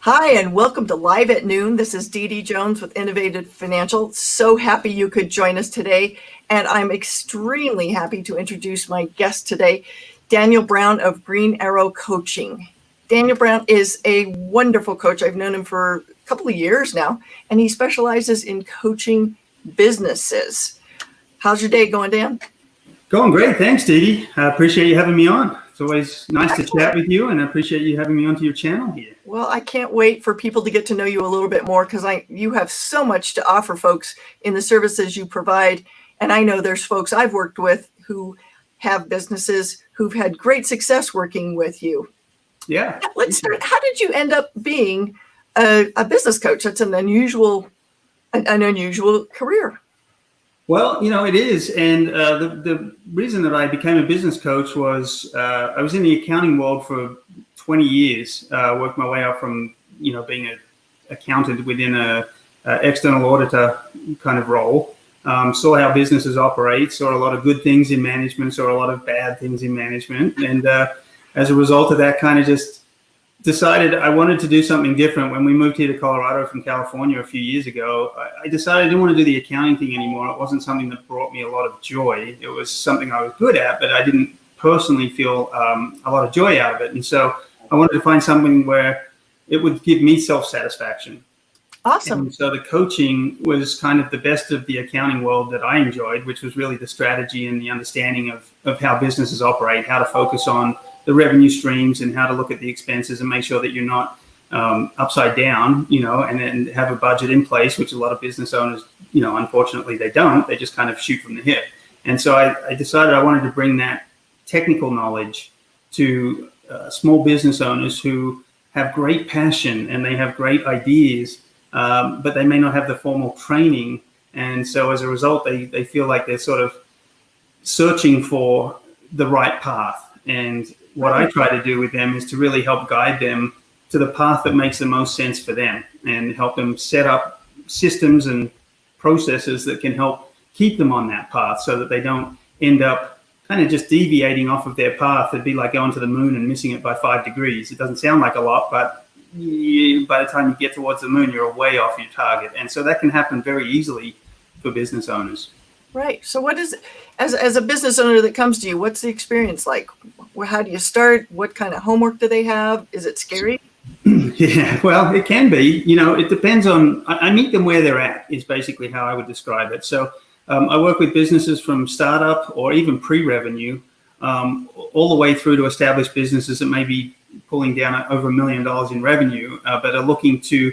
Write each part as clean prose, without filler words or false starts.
Hi, and welcome to Live at Noon. This is Dee Dee Jones with Innovative Financial. So happy you could join us today. And I'm extremely happy to introduce my guest today, Daniel Brown of Green Arrow Coaching. Daniel Brown is a wonderful coach. I've known him for a couple of years now, and he specializes in coaching businesses. How's your day going, Dan? Going great. Thanks, Dee Dee. I appreciate you having me on. It's always nice to chat with you, and I appreciate you having me onto your channel here. Well, I can't wait for people to get to know you a little bit more because you have so much to offer folks in the services you provide. And I know there's folks I've worked with who have businesses who've had great success working with you. Yeah. Let's start. How did you end up being a business coach? That's an unusual career. Well, it is. And the reason that I became a business coach was I was in the accounting world for 20 years, worked my way up from, being an accountant within a external auditor kind of role, saw how businesses operate, saw a lot of good things in management, saw a lot of bad things in management. And as a result of that, kind of just decided I wanted to do something different. When we moved here to Colorado from California a few years ago, I decided I didn't want to do the accounting thing anymore. It wasn't something that brought me a lot of joy. It was something I was good at, but I didn't personally feel a lot of joy out of it. And so I wanted to find something where it would give me self-satisfaction. Awesome. And so the coaching was kind of the best of the accounting world that I enjoyed, which was really the strategy and the understanding of how businesses operate, how to focus on the revenue streams and how to look at the expenses and make sure that you're not upside down, and then have a budget in place, which a lot of business owners, unfortunately they don't. They just kind of shoot from the hip. And so I decided I wanted to bring that technical knowledge to small business owners who have great passion and they have great ideas, but they may not have the formal training. And so as a result, they feel like they're sort of searching for the right path. And what I try to do with them is to really help guide them to the path that makes the most sense for them and help them set up systems and processes that can help keep them on that path so that they don't end up kind of just deviating off of their path. It'd be like going to the moon and missing it by 5 degrees. It doesn't sound like a lot, but by the time you get towards the moon, you're way off your target. And so that can happen very easily for business owners. Right. So what is it, as a business owner that comes to you, what's the experience like? How do you start? What kind of homework do they have? Is it scary? Yeah, well, it can be. It depends on, I meet them where they're at is basically how I would describe it. So I work with businesses from startup or even pre-revenue all the way through to established businesses that may be pulling down over $1 million in revenue, but are looking to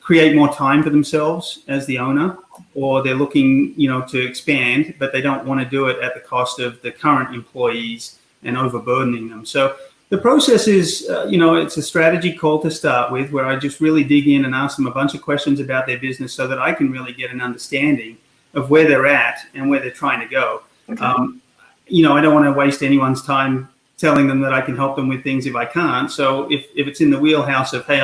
create more time for themselves as the owner, or they're looking, to expand, but they don't want to do it at the cost of the current employees and overburdening them. So the process is, it's a strategy call to start with, where I just really dig in and ask them a bunch of questions about their business so that I can really get an understanding of where they're at and where they're trying to go. Okay. I don't want to waste anyone's time telling them that I can help them with things if I can't. So if it's in the wheelhouse of, hey,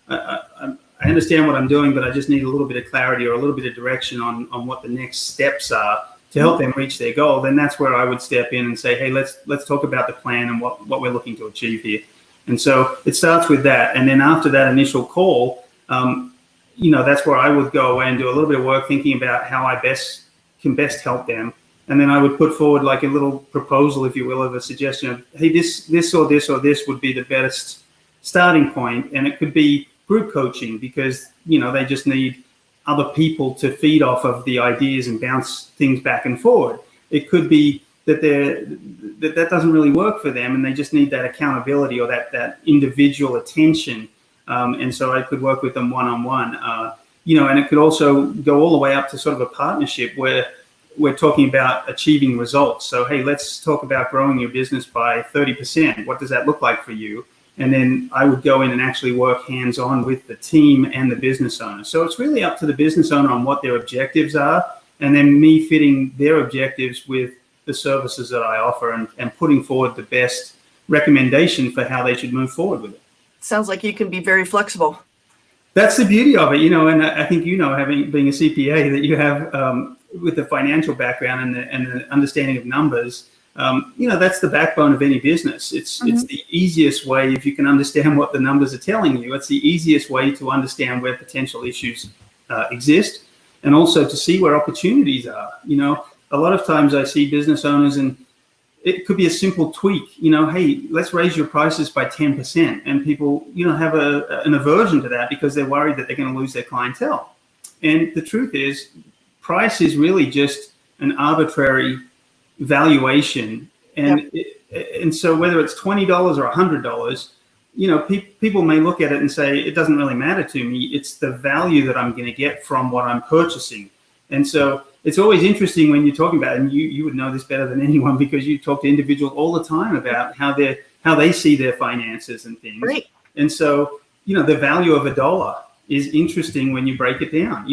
I understand what I'm doing, but I just need a little bit of clarity or a little bit of direction on what the next steps are to help them reach their goal, then that's where I would step in and say, hey, let's talk about the plan and what we're looking to achieve here. And so it starts with that. And then after that initial call, that's where I would go away and do a little bit of work thinking about how I can best help them. And then I would put forward like a little proposal, if you will, of a suggestion of, hey, this or this or this would be the best starting point. And it could be group coaching because, they just need other people to feed off of the ideas and bounce things back and forward. It could be that that doesn't really work for them and they just need that accountability or that individual attention. And so I could work with them one-on-one, and it could also go all the way up to sort of a partnership where we're talking about achieving results. So, hey, let's talk about growing your business by 30%. What does that look like for you? And then I would go in and actually work hands-on with the team and the business owner. So it's really up to the business owner on what their objectives are, and then me fitting their objectives with the services that I offer and putting forward the best recommendation for how they should move forward with it. Sounds like you can be very flexible. That's the beauty of it, and I think, being a CPA, that you have with the financial background and the understanding of numbers, That's the backbone of any business. It's the easiest way, if you can understand what the numbers are telling you, it's the easiest way to understand where potential issues exist, and also to see where opportunities are. A lot of times I see business owners, and it could be a simple tweak, hey, let's raise your prices by 10%. And people, have an aversion to that because they're worried that they're going to lose their clientele. And the truth is, price is really just an arbitrary valuation. And so whether it's $20 or $100, people may look at it and say, it doesn't really matter to me. It's the value that I'm going to get from what I'm purchasing. And so it's always interesting when you're talking about it, and you would know this better than anyone because you talk to individuals all the time about how they see their finances and things. Right. And so, the value of $1 is interesting when you break it down.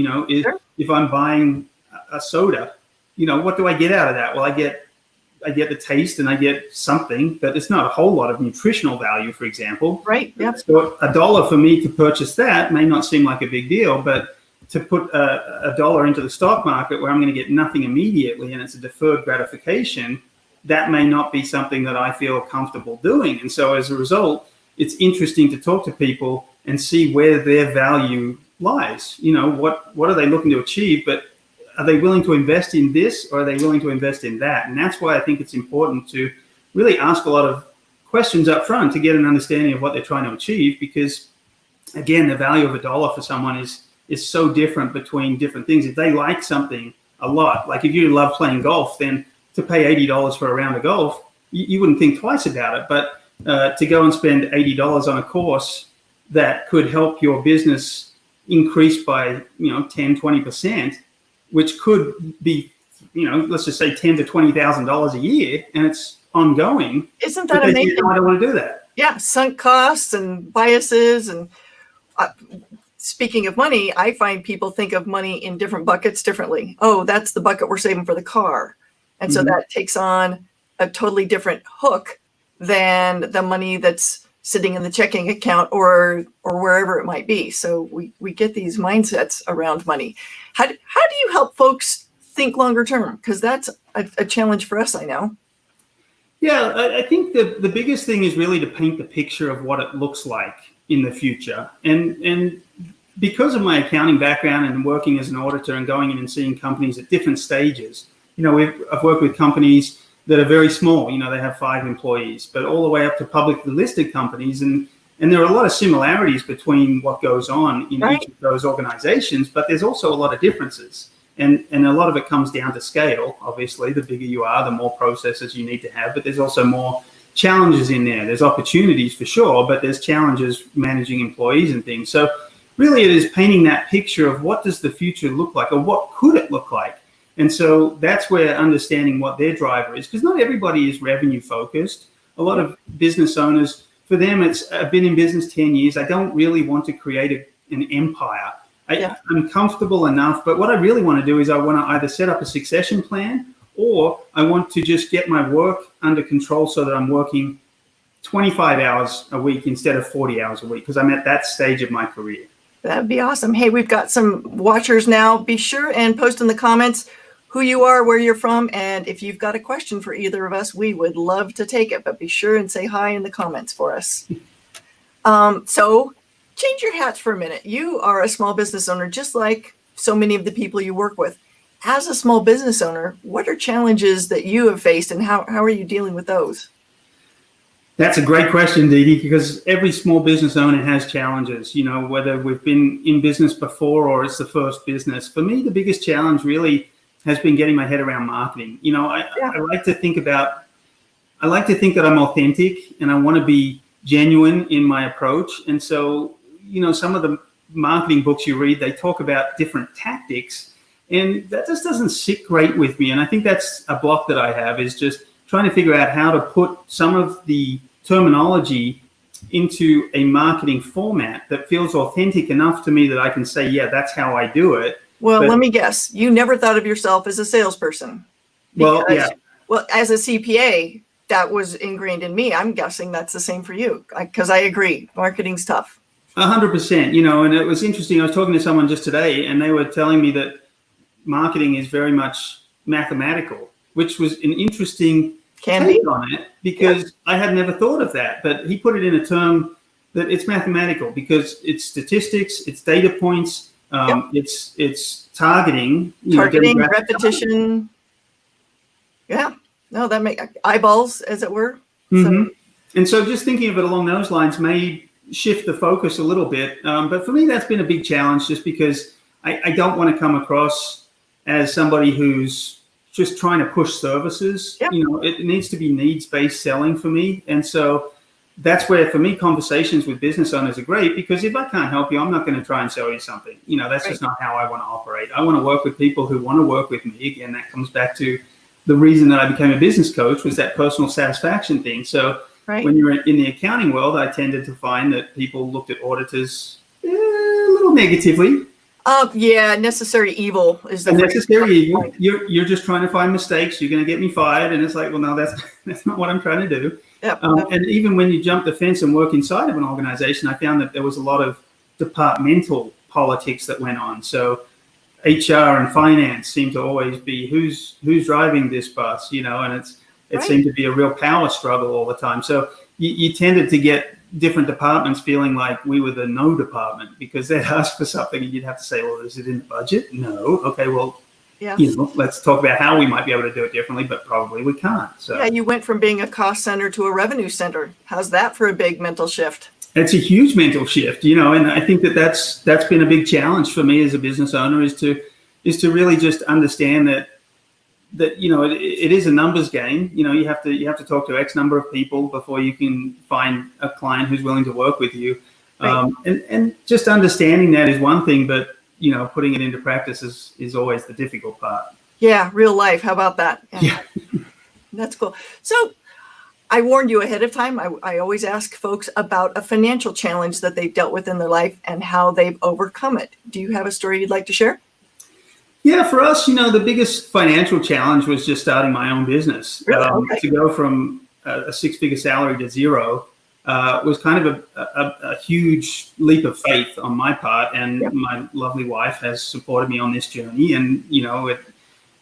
If I'm buying a soda, what do I get out of that? Well, I get the taste and I get something, but it's not a whole lot of nutritional value, for example. Right. Yeah. So $1 for me to purchase that may not seem like a big deal, but to put $1 into the stock market where I'm going to get nothing immediately and it's a deferred gratification, that may not be something that I feel comfortable doing. And so as a result, it's interesting to talk to people and see where their value lies. What are they looking to achieve, but are they willing to invest in this or are they willing to invest in that? And that's why I think it's important to really ask a lot of questions up front to get an understanding of what they're trying to achieve, because again, the value of $1 for someone is so different between different things. If they like something a lot, like if you love playing golf, then to pay $80 for a round of golf, you wouldn't think twice about it. But to go and spend $80 on a course that could help your business increase by 10, 20%, which could be let's just say $10,000 to $20,000 a year, and it's ongoing. Isn't that amazing? I don't want to do that. Yeah, sunk costs and biases and. Speaking of money, I find people think of money in different buckets differently. Oh, that's the bucket we're saving for the car. And so that takes on a totally different hook than the money that's sitting in the checking account or wherever it might be. So we get these mindsets around money. How do you help folks think longer term? Because that's a challenge for us, I know. Yeah, I think the biggest thing is really to paint the picture of what it looks like in the future. And because of my accounting background and working as an auditor and going in and seeing companies at different stages, I've worked with companies that are very small, they have 5 employees, but all the way up to publicly listed companies. And there are a lot of similarities between what goes on in each of those organizations, but there's also a lot of differences. And a lot of it comes down to scale. Obviously, the bigger you are, the more processes you need to have, but there's also more challenges in there. There's opportunities for sure, but there's challenges managing employees and things. So really it is painting that picture of what does the future look like, or what could it look like? And so that's where understanding what their driver is, because not everybody is revenue focused. A lot of business owners, for them, it's I've been in business 10 years. I don't really want to create an empire. I'm comfortable enough, but what I really want to do is I want to either set up a succession plan, or I want to just get my work under control so that I'm working 25 hours a week instead of 40 hours a week, because I'm at that stage of my career. That'd be awesome. Hey, we've got some watchers now. Be sure and post in the comments who you are, where you're from, and if you've got a question for either of us, we would love to take it, but be sure and say hi in the comments for us. So change your hats for a minute. You are a small business owner, just like so many of the people you work with. As a small business owner, what are challenges that you have faced, and how are you dealing with those? That's a great question, Dee Dee, because every small business owner has challenges, whether we've been in business before or it's the first business. For me, the biggest challenge really has been getting my head around marketing. I like to think that I'm authentic and I want to be genuine in my approach. And so, some of the marketing books you read, they talk about different tactics, and that just doesn't sit great with me. And I think that's a block that I have, is just trying to figure out how to put some of the terminology into a marketing format that feels authentic enough to me that I can say, yeah, that's how I do it. Well, let me guess. You never thought of yourself as a salesperson. Well, yeah. Well, as a CPA, that was ingrained in me. I'm guessing that's the same for you, because I agree. Marketing's tough. 100%, and it was interesting. I was talking to someone just today, and they were telling me that marketing is very much mathematical, which was an interesting Can be. take on it because I had never thought of that. But he put it in a term that it's mathematical because it's statistics, it's data points, it's targeting, repetition. Yeah, no, that make eyeballs, as it were. Mm-hmm. And so just thinking of it along those lines may shift the focus a little bit. But for me, that's been a big challenge just because I don't want to come across as somebody who's just trying to push services. Yep. It needs to be needs-based selling for me. And so that's where, for me, conversations with business owners are great because if I can't help you, I'm not going to try and sell you something. That's just not how I want to operate. I want to work with people who want to work with me. Again, that comes back to the reason that I became a business coach was that personal satisfaction thing. So when you're in the accounting world, I tended to find that people looked at auditors a little negatively. Necessary evil is the necessary evil. You're just trying to find mistakes. You're going to get me fired, and it's like, well, no, that's not what I'm trying to do. Yep. And even when you jump the fence and work inside of an organization, I found that there was a lot of departmental politics that went on. So HR and finance seem to always be who's driving this bus, and it seemed to be a real power struggle all the time. So you tended to get different departments feeling like we were the no department because they'd ask for something and you'd have to say, well, is it in the budget? No. Okay, well, let's talk about how we might be able to do it differently, but probably we can't. So you went from being a cost center to a revenue center. How's that for a big mental shift? It's a huge mental shift, and I think that's been a big challenge for me as a business owner is to really just understand that it is a numbers game. You have to talk to X number of people before you can find a client who's willing to work with you. Right. And just understanding that is one thing, but putting it into practice is always the difficult part. Yeah, real life. How about that? Yeah. That's cool. So I warned you ahead of time. I always ask folks about a financial challenge that they've dealt with in their life and how they've overcome it. Do you have a story you'd like to share? Yeah, for us, the biggest financial challenge was just starting my own business. Really? Okay. To go from a six-figure salary to zero was kind of a huge leap of faith on my part. And my lovely wife has supported me on this journey. And,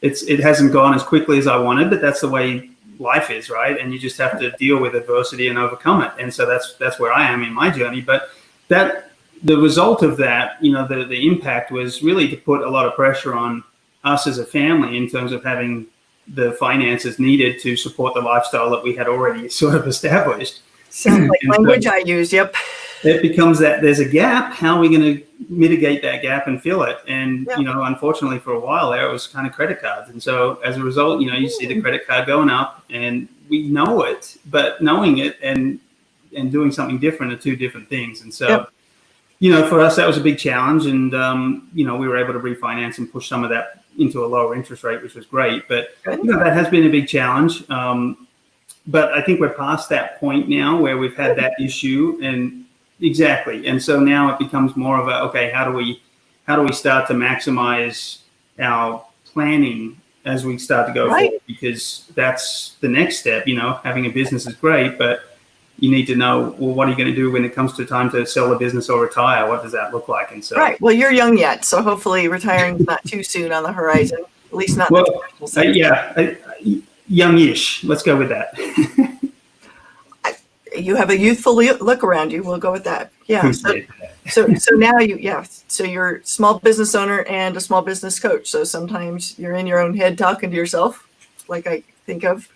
it hasn't gone as quickly as I wanted, but that's the way life is, right? And you just have to deal with adversity and overcome it. And so that's where I am in my journey. But the result of that, the impact was really to put a lot of pressure on us as a family in terms of having the finances needed to support the lifestyle that we had already sort of established. Sounds like language I use. Yep. It becomes that there's a gap. How are we going to mitigate that gap and fill it? And, unfortunately for a while there, it was kind of credit cards. And so as a result, you see the credit card going up and we know it, but knowing it and doing something different are two different things. And so, for us, that was a big challenge. And, we were able to refinance and push some of that into a lower interest rate, which was great. But, that has been a big challenge. But I think we're past that point now where we've had that issue exactly. And so now it becomes more of how do we start to maximize our planning as we start to go forward? Because that's the next step. Having a business is great, but you need to know, well, what are you going to do when it comes to time to sell the business or retire? What does that look like? And so, well, you're young yet, so hopefully retiring is not too soon on the horizon, at least not. Youngish. Let's go with that. You have a youthful look around you. We'll go with that. Yeah. So now so you're a small business owner and a small business coach. So sometimes you're in your own head talking to yourself, like I think of.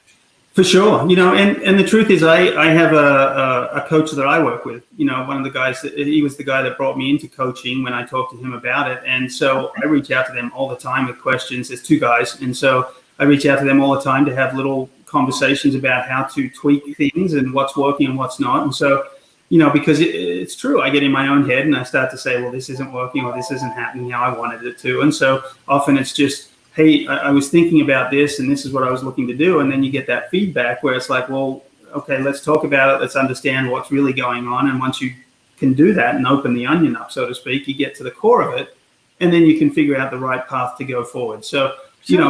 For sure. And the truth is I have a coach that I work with, one of the guys he was the guy that brought me into coaching when I talked to him about it. And so I reach out to them all the time with questions. There's two guys. And so I reach out to them all the time to have little conversations about how to tweak things and what's working and what's not. And so, because it's true, I get in my own head and I start to say, well, this isn't working or this isn't happening how I wanted it to. And so often it's just, hey, I was thinking about this and this is what I was looking to do. And then you get that feedback where it's like, well, okay, let's talk about it. Let's understand what's really going on. And once you can do that and open the onion up, so to speak, you get to the core of it and then you can figure out the right path to go forward. So,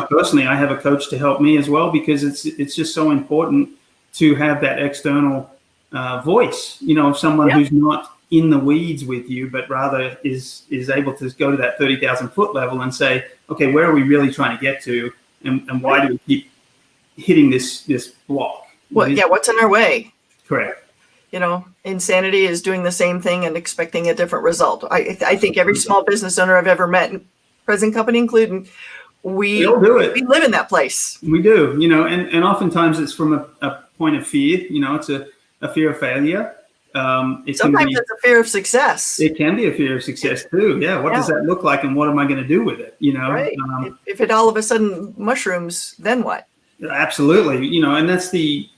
personally, I have a coach to help me as well because it's just so important to have that external voice, of someone who's not in the weeds with you, but rather is able to go to that 30,000 foot level and say, okay, where are we really trying to get to? And why do we keep hitting this block. What's in our way? Correct. Insanity is doing the same thing and expecting a different result. I think every small business owner I've ever met, present company included, we all do it. We live in that place. We do, and oftentimes it's from a point of fear. It's a fear of failure. Sometimes it's a fear of success. It can be a fear of success too. Yeah. What does that look like, and what am I going to do with it? Right. If it all of a sudden mushrooms, then what? Absolutely. And that's the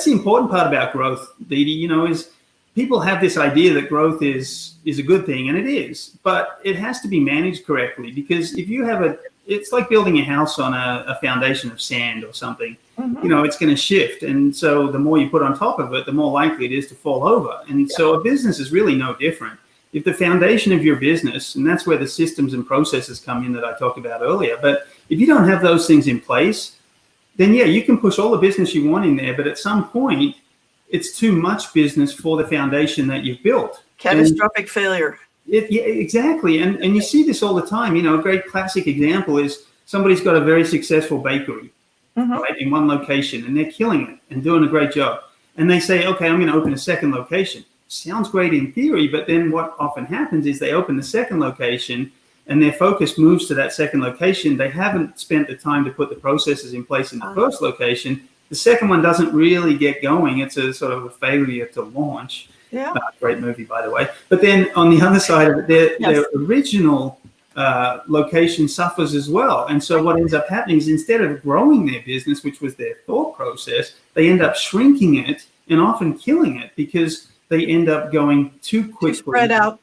important part about growth, Dee Dee, is people have this idea that growth is a good thing, and it is, but it has to be managed correctly, because if you have it's like building a house on a foundation of sand or something. Mm-hmm. It's going to shift. And so the more you put on top of it, the more likely it is to fall over. And so a business is really no different. If the foundation of your business, and that's where the systems and processes come in that I talked about earlier, but if you don't have those things in place, then you can push all the business you want in there, but at some point it's too much business for the foundation that you've built. Catastrophic failure. Exactly. And you see this all the time. A great classic example is somebody's got a very successful bakery, right, in one location, and they're killing it and doing a great job. And they say, okay, I'm going to open a second location. Sounds great in theory, but then what often happens is they open the second location and their focus moves to that second location. They haven't spent the time to put the processes in place in the first location. The second one doesn't really get going. It's a sort of a failure to launch. Yeah. Great movie, by the way. But then on the other side of it, their original location suffers as well. And so what ends up happening is, instead of growing their business, which was their thought process, they end up shrinking it and often killing it, because they end up going too quickly. Spread out.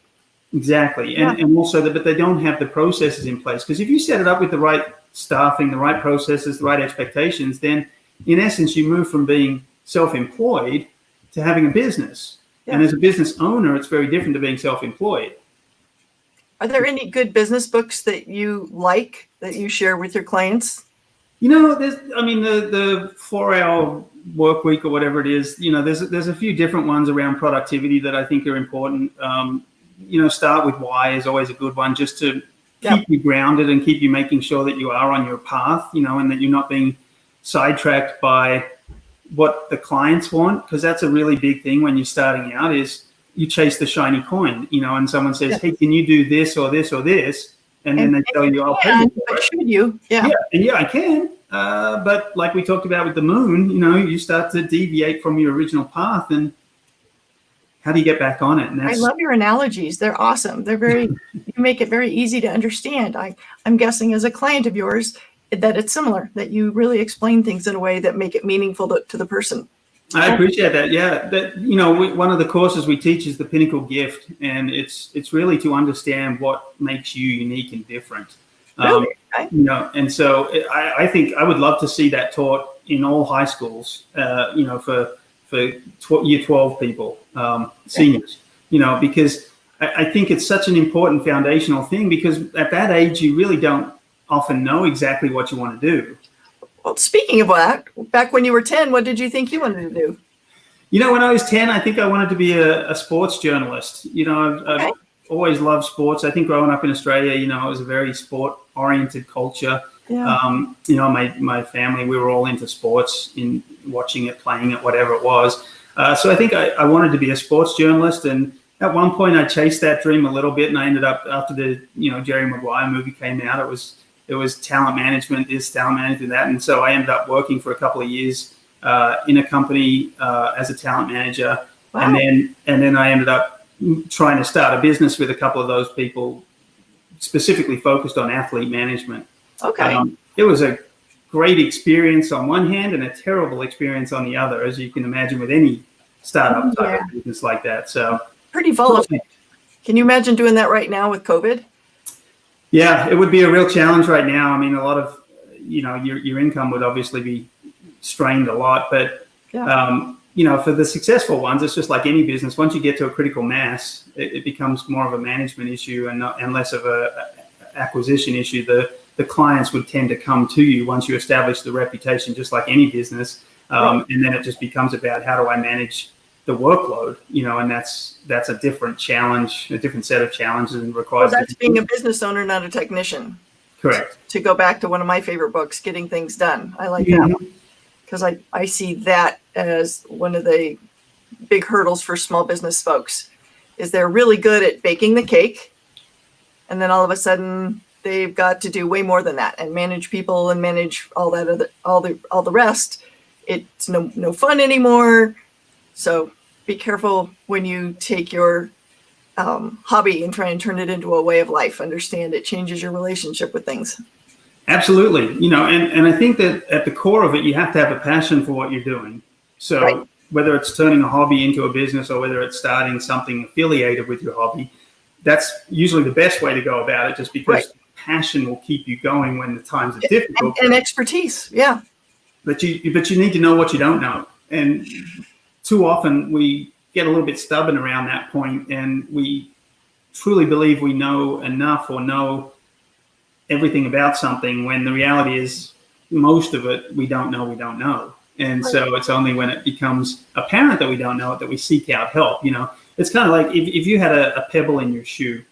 Exactly. And also, but they don't have the processes in place. Because if you set it up with the right staffing, the right processes, the right expectations, then in essence, you move from being self-employed to having a business. Yeah. And as a business owner, it's very different to being self-employed. Are there any good business books that you like that you share with your clients? The 4-hour work week or whatever it is, there's a few different ones around productivity that I think are important. Start with why is always a good one, just to keep you grounded and keep you making sure that you are on your path, and that you're not being sidetracked by what the clients want, because that's a really big thing when you're starting out, is you chase the shiny coin, and someone says, hey, can you do this or this or this? And then they tell you, I'll pay you for it. Should you? Yeah. And I can. But like we talked about with the moon, you start to deviate from your original path, and how do you get back on it? And I love your analogies. They're awesome. They're you make it very easy to understand. I'm guessing as a client of yours that it's similar, that you really explain things in a way that make it meaningful to the person. I appreciate that. Yeah. One of the courses we teach is the Pinnacle Gift, and it's really to understand what makes you unique and different. Really? And so I think I would love to see that taught in all high schools, for year 12 people, seniors, because I think it's such an important foundational thing, because at that age, you really don't often know exactly what you want to do. Well, speaking of that, back when you were 10, what did you think you wanted to do? When I was 10, I think I wanted to be a sports journalist. I've always loved sports. I think growing up in Australia, it was a very sport-oriented culture. Yeah. My family, we were all into sports, in watching it, playing it, whatever it was. So I think I wanted to be a sports journalist. And at one point, I chased that dream a little bit, and I ended up, after the Jerry Maguire movie came out, it was talent management, this, talent management, that. And so I ended up working for a couple of years in a company as a talent manager. Wow. And then I ended up trying to start a business with a couple of those people, specifically focused on athlete management. Okay. It was a great experience on one hand and a terrible experience on the other, as you can imagine with any startup type of business like that. So pretty volatile. Can you imagine doing that right now with COVID? Yeah, it would be a real challenge right now. A lot of, your income would obviously be strained a lot, but, for the successful ones, it's just like any business. Once you get to a critical mass, it becomes more of a management issue and less of a acquisition issue. The clients would tend to come to you once you establish the reputation, just like any business. And then it just becomes about, how do I manage the workload, and that's a different challenge, a different set of challenges, and requires. Well, that's being a business owner, not a technician. Correct. To go back to one of my favorite books, Getting Things Done. I like that one. because I see that as one of the big hurdles for small business folks, is they're really good at baking the cake, and then all of a sudden they've got to do way more than that and manage people and manage all the rest. It's no fun anymore. So be careful when you take your hobby and try and turn it into a way of life. Understand it changes your relationship with things. Absolutely. And I think that at the core of it, you have to have a passion for what you're doing. So Right. whether it's turning a hobby into a business or whether it's starting something affiliated with your hobby, that's usually the best way to go about it, just because Right. passion will keep you going when the times are difficult. And expertise. Yeah. But you need to know what you don't know. And too often we get a little bit stubborn around that point, and we truly believe we know enough or know everything about something, when the reality is most of it we don't know. And so it's only when it becomes apparent that we don't know it that we seek out help. It's kind of like if you had a pebble in your shoe,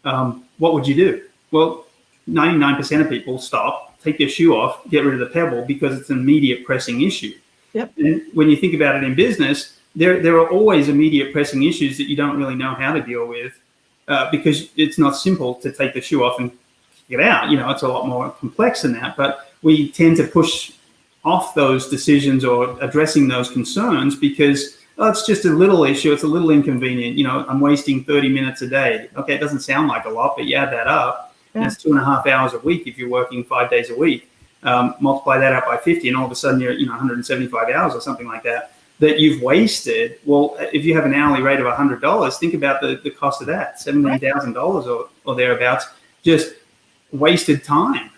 what would you do? Well, 99% of people stop, take their shoe off, get rid of the pebble, because it's an immediate pressing issue. Yep. And when you think about it in business, there are always immediate pressing issues that you don't really know how to deal with, because it's not simple to take the shoe off and get out. It's a lot more complex than that. But we tend to push off those decisions or addressing those concerns because it's just a little issue. It's a little inconvenient. I'm wasting 30 minutes a day. Okay, it doesn't sound like a lot, but you add that up, and it's 2.5 hours a week if you're working 5 days a week. Multiply that out by 50, and all of a sudden you're 175 hours or something like that you've wasted. Well, if you have an hourly rate of $100, think about the cost of that, $17,000 or thereabouts, just wasted time,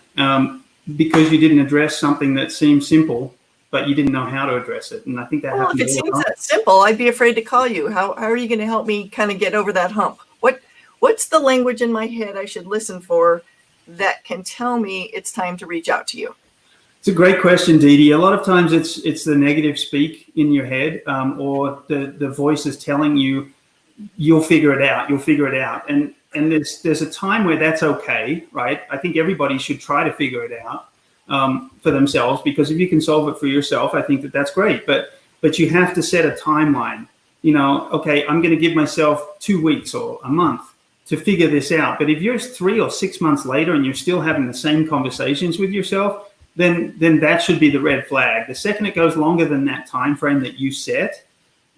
because you didn't address something that seemed simple, but you didn't know how to address it. And I think that happens. If it seems that simple, I'd be afraid to call you. How are you going to help me kind of get over that hump? What's the language in my head I should listen for that can tell me it's time to reach out to you? It's a great question, Dee Dee. A lot of times it's the negative speak in your head, or the voice is telling you, you'll figure it out. And there's a time where that's okay, right? I think everybody should try to figure it out for themselves, because if you can solve it for yourself, I think that's great. But you have to set a timeline. Okay, I'm going to give myself 2 weeks or a month to figure this out. But if you're 3 or 6 months later and you're still having the same conversations with yourself, then that should be the red flag. The second it goes longer than that time frame that you set,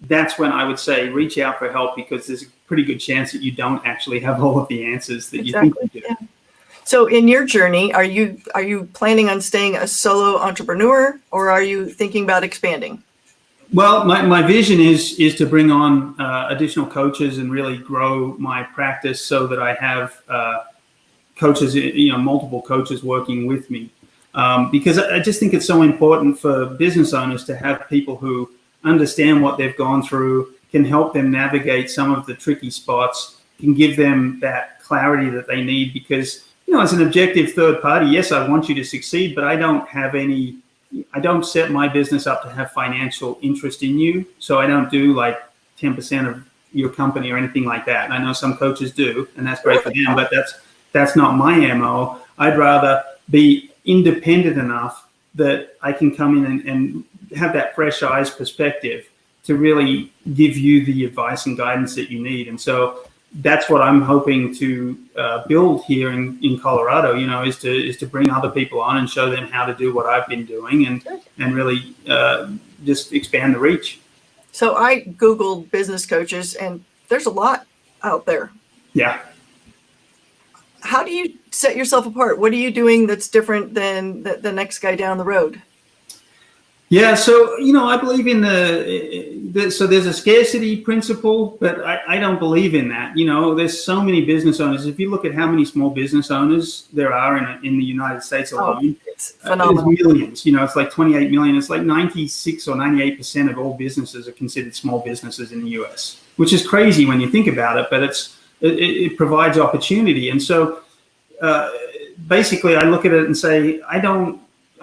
that's when I would say reach out for help, because there's a pretty good chance that you don't actually have all of the answers that you think you do. Yeah. So in your journey, are you planning on staying a solo entrepreneur, or are you thinking about expanding? Well, my vision is to bring on additional coaches and really grow my practice so that I have coaches, multiple coaches working with me. Because I just think it's so important for business owners to have people who understand what they've gone through, can help them navigate some of the tricky spots, can give them that clarity that they need. Because, as an objective third party, yes, I want you to succeed, but I don't set my business up to have financial interest in you. So I don't do like 10% of your company or anything like that. And I know some coaches do, and that's great for them, but that's not my MO. I'd rather be independent enough that I can come in and have that fresh eyes perspective to really give you the advice and guidance that you need. And so that's what I'm hoping to build here in Colorado, is to bring other people on and show them how to do what I've been doing and really just expand the reach. So I Googled business coaches, and there's a lot out there. Yeah. How do you set yourself apart? What are you doing that's different than the next guy down the road? Yeah, so, I believe in so there's a scarcity principle, but I don't believe in that. There's so many business owners. If you look at how many small business owners there are in the United States alone, it's phenomenal. There's millions. It's like 28 million. It's like 96 or 98% of all businesses are considered small businesses in the US, which is crazy when you think about it, but it provides opportunity. And so basically I look at it and say,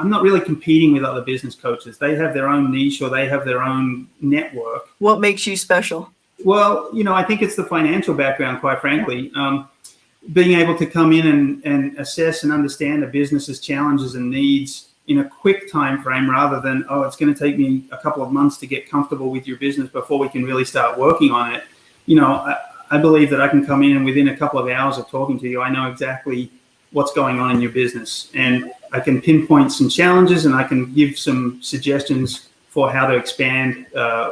I'm not really competing with other business coaches. They have their own niche, or they have their own network. What makes you special? Well, I think it's the financial background, quite frankly. Being able to come in and assess and understand a business's challenges and needs in a quick time frame rather than, oh, it's going to take me a couple of months to get comfortable with your business before we can really start working on it. I believe that I can come in and within a couple of hours of talking to you, I know exactly what's going on in your business, and I can pinpoint some challenges and I can give some suggestions for how to expand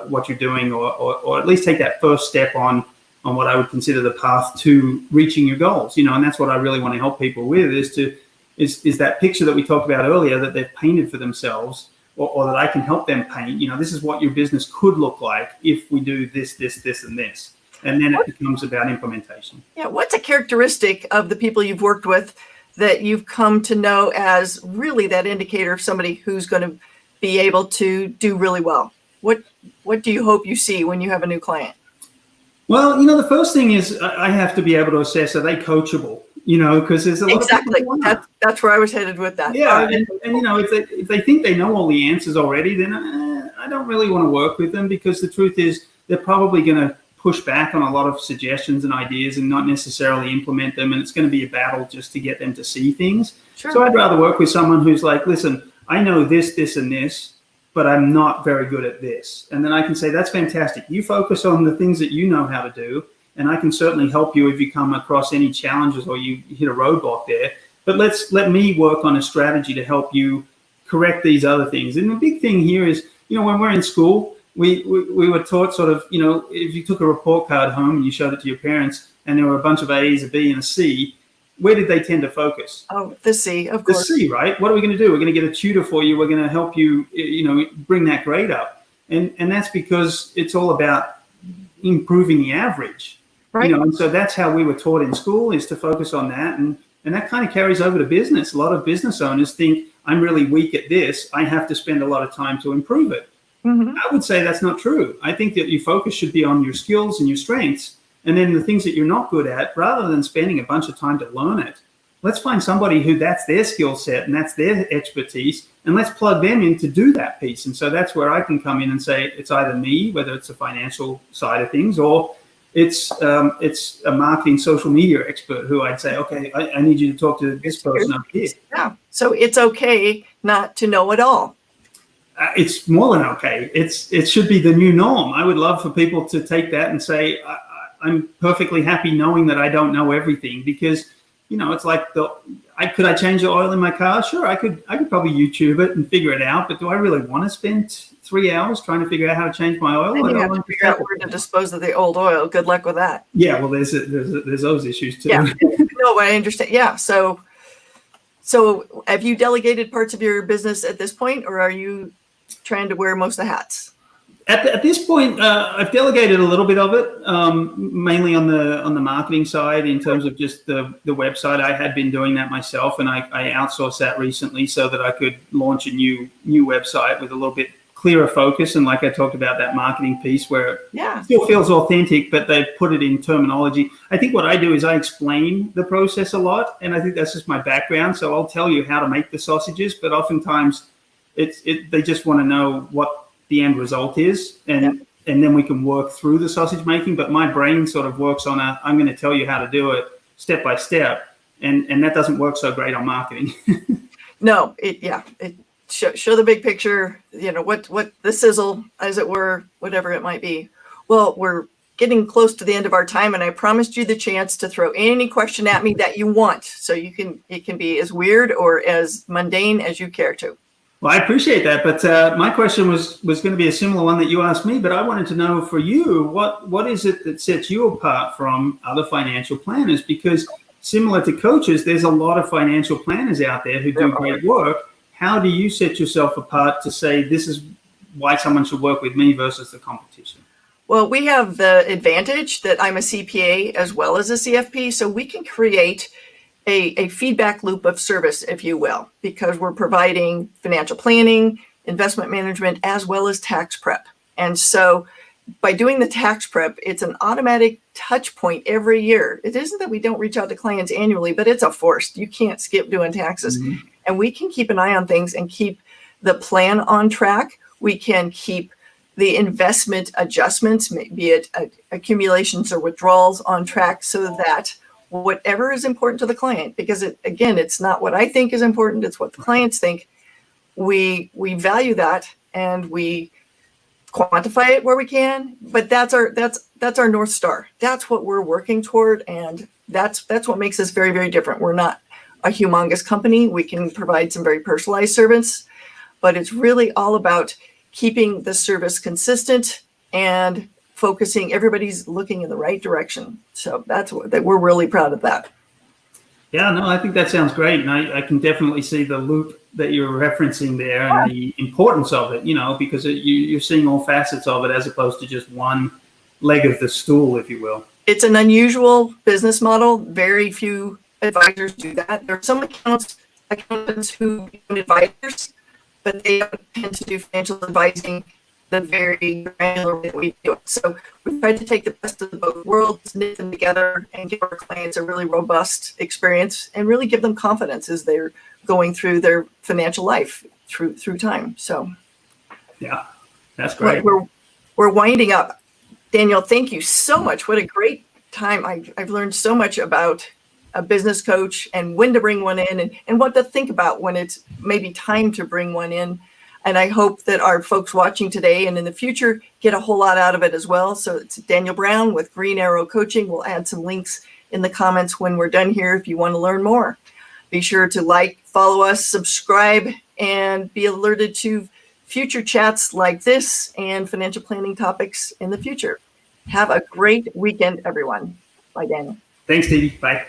what you're doing, or at least take that first step on what I would consider the path to reaching your goals. And that's what I really want to help people with is that picture that we talked about earlier that they've painted for themselves, or that I can help them paint. This is what your business could look like if we do this, this, this, and this. And then it becomes about implementation. Yeah. What's a characteristic of the people you've worked with that you've come to know as really that indicator of somebody who's going to be able to do really well? What do you hope you see when you have a new client? Well, the first thing is I have to be able to assess, are they coachable? Because there's a lot exactly. of people. That's where I was headed with that. Yeah, and if they think they know all the answers already, then I don't really want to work with them, because the truth is they're probably going to push back on a lot of suggestions and ideas and not necessarily implement them, and it's going to be a battle just to get them to see things. Sure. So I'd rather work with someone who's like, listen, I know this, this, and this, but I'm not very good at this. And then I can say, that's fantastic. You focus on the things that you know how to do, and I can certainly help you if you come across any challenges or you hit a roadblock there. But let me work on a strategy to help you correct these other things. And the big thing here is, when we're in school, we were taught sort of, if you took a report card home and you showed it to your parents and there were a bunch of A's, a B, and a C, where did they tend to focus? Oh, the C, of course. The C, right? What are we going to do? We're going to get a tutor for you. We're going to help you, bring that grade up. And that's because it's all about improving the average. Right. And so that's how we were taught in school, is to focus on that. And that kind of carries over to business. A lot of business owners think, I'm really weak at this, I have to spend a lot of time to improve it. Mm-hmm. I would say that's not true. I think that your focus should be on your skills and your strengths, and then the things that you're not good at, rather than spending a bunch of time to learn it. Let's find somebody who that's their skill set and that's their expertise, and let's plug them in to do that piece. And so that's where I can come in and say, it's either me, whether it's the financial side of things, or it's a marketing social media expert who I'd say, okay, I need you to talk to this person up here. Yeah. So it's okay not to know it all. It's more than okay. It should be the new norm. I would love for people to take that and say, I'm perfectly happy knowing that I don't know everything, because, it's like could I change the oil in my car? Sure, I could probably YouTube it and figure it out. But do I really want to spend 3 hours trying to figure out how to change my oil? And you have to figure out where to dispose of the old oil. Good luck with that. Yeah, well, there's those issues too. Yeah, no, I understand. Yeah, so have you delegated parts of your business at this point, or are you trying to wear most of the hats? At this point, I've delegated a little bit of it, mainly on the marketing side, in terms of just the website. I had been doing that myself, and I outsourced that recently so that I could launch a new website with a little bit clearer focus. And like I talked about, that marketing piece where it still feels authentic, but they've put it in terminology. I think what I do is I explain the process a lot, and I think that's just my background. So I'll tell you how to make the sausages, but oftentimes they just want to know what the end result is, and then we can work through the sausage making. But my brain sort of works on I'm going to tell you how to do it step by step, and that doesn't work so great on marketing. No, show the big picture, what the sizzle, as it were, whatever it might be. Well, we're getting close to the end of our time, and I promised you the chance to throw any question at me that you want. So it can be as weird or as mundane as you care to. Well, I appreciate that, but my question was going to be a similar one that you asked me, but I wanted to know for you, what is it that sets you apart from other financial planners? Because similar to coaches, there's a lot of financial planners out there who do great work. How do you set yourself apart to say this is why someone should work with me versus the competition? Well, we have the advantage that I'm a CPA as well as a CFP, so we can create a feedback loop of service, if you will, because we're providing financial planning, investment management, as well as tax prep. And so by doing the tax prep, it's an automatic touch point every year. It isn't that we don't reach out to clients annually, but it's a forced. You can't skip doing taxes. Mm-hmm. And we can keep an eye on things and keep the plan on track. We can keep the investment adjustments, be it accumulations or withdrawals, on track, so that whatever is important to the client, because it's not what I think is important, it's what the clients think. we value that, and we quantify it where we can, but that's our North Star. That's what we're working toward, and that's what makes us very, very different. We're not a humongous company. We can provide some very personalized service, but it's really all about keeping the service consistent and focusing. Everybody's looking in the right direction. So that's what we're really proud of that. Yeah, no, I think that sounds great. And I can definitely see the loop that you're referencing there and the importance of it, because you're seeing all facets of it as opposed to just one leg of the stool, if you will. It's an unusual business model. Very few advisors do that. There are some accountants who do advisors, but they don't tend to do financial advising the very granular way that we do it. So we tried to take the best of both worlds, knit them together, and give our clients a really robust experience and really give them confidence as they're going through their financial life through time. So yeah, that's great. We're winding up. Daniel, thank you so much. What a great time. I've learned so much about a business coach and when to bring one in and what to think about when it's maybe time to bring one in. And I hope that our folks watching today and in the future get a whole lot out of it as well. So it's Daniel Brown with Green Arrow Coaching. We'll add some links in the comments when we're done here if you want to learn more. Be sure to like, follow us, subscribe, and be alerted to future chats like this and financial planning topics in the future. Have a great weekend, everyone. Bye, Daniel. Thanks, Stevie. Bye.